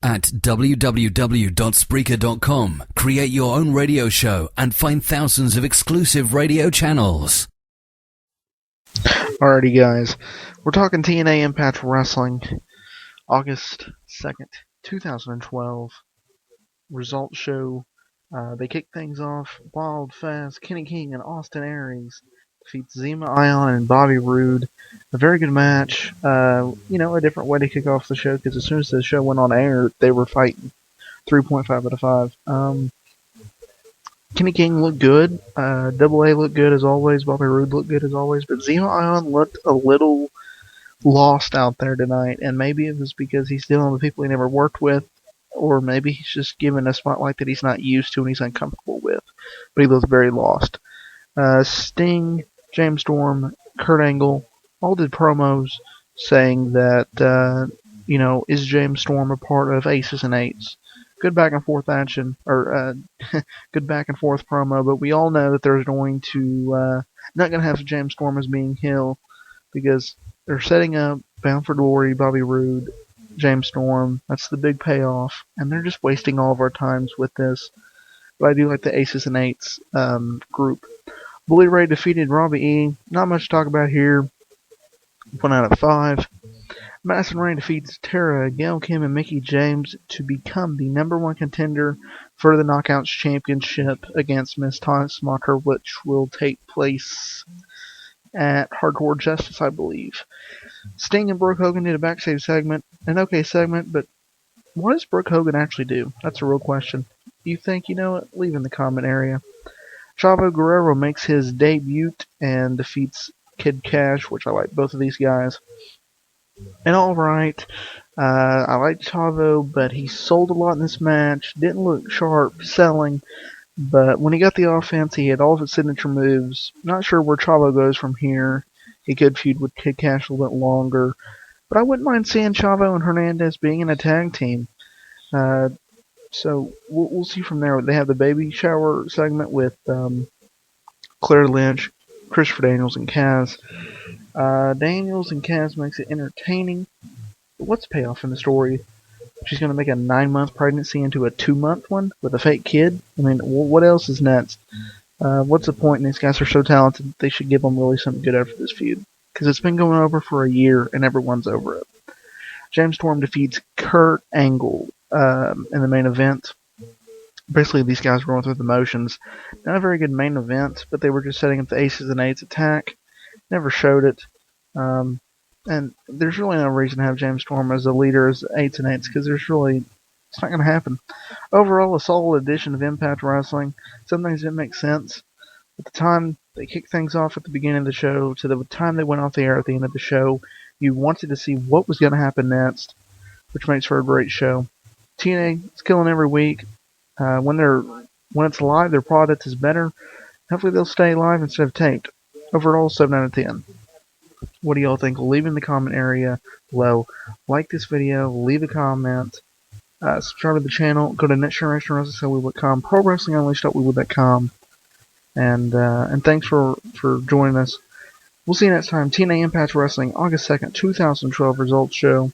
At www.spreaker.com, create your own radio show and find thousands of exclusive radio channels. Alrighty, guys. We're talking TNA Impact Wrestling, August 2nd, 2012. Result show. They kick things off wild fast. Kenny King and Austin Aries defeats Zema Ion and Bobby Roode. A very good match. A different way to kick off the show, because as soon as the show went on air, they were fighting. 3.5 out of 5. Kenny King looked good. Double A looked good as always. Bobby Roode looked good as always. But Zema Ion looked a little lost out there tonight. And maybe it was because he's dealing with people he never worked with. Or maybe he's just given a spotlight that he's not used to and he's uncomfortable with. But he looks very lost. Sting, James Storm, Kurt Angle all did promos saying that, is James Storm a part of Aces and Eights? Good back and forth action, or good back and forth promo, but we all know that they're going to, not going to have James Storm as being heel, because they're setting up Bound for Glory, Bobby Roode, James Storm. That's the big payoff, and they're just wasting all of our times with this. But I do like the Aces and Eights group. Bully Ray defeated Robbie E. Not much to talk about here. 1 out of 5. Madison Rayne defeats Tara, Gail Kim, and Mickie James to become the #1 contender for the Knockouts Championship against Miss Smocker, which will take place at Hardcore Justice, I believe. Sting and Brooke Hogan did a backstage segment. An okay segment, but what does Brooke Hogan actually do? That's a real question. You think you know it? Leave in the comment area. Chavo Guerrero makes his debut and defeats Kid Cash, which I like both of these guys. And alright, I like Chavo, but he sold a lot in this match. Didn't look sharp selling, but when he got the offense, he had all of his signature moves. Not sure where Chavo goes from here. He could feud with Kid Cash a little bit longer, but I wouldn't mind seeing Chavo and Hernandez being in a tag team. So we'll see from there. They have the baby shower segment with Claire Lynch, Christopher Daniels, and Kaz. Daniels and Kaz makes it entertaining. But what's the payoff in the story? She's going to make a 9-month pregnancy into a 2-month one with a fake kid? I mean, what else is next? What's the point? These guys are so talented, they should give them really something good after this feud. Because it's been going over for a year and everyone's over it. James Storm defeats Kurt Angle in the main event. Basically, these guys were going through the motions. Not a very good main event, but they were just setting up the Aces and Eights attack. Never showed it. And there's really no reason to have James Storm as a leader as Eights and Eights, because it's not going to happen. Overall, a solid edition of Impact Wrestling. Some things didn't make sense. At the time they kicked things off at the beginning of the show to the time they went off the air at the end of the show, you wanted to see what was going to happen next, which makes for a great show. TNA is killing every week. When it's live, their product is better. Hopefully they'll stay live instead of taped. Overall, 7 out of 10. What do y'all think? Leave in the comment area below. Like this video, leave a comment, subscribe to the channel, go to nextgenerationwrestling.com, ProWrestlingUnleashed.weebly.com, and thanks for joining us. We'll see you next time. TNA Impact Wrestling, August 2nd, 2012 results show.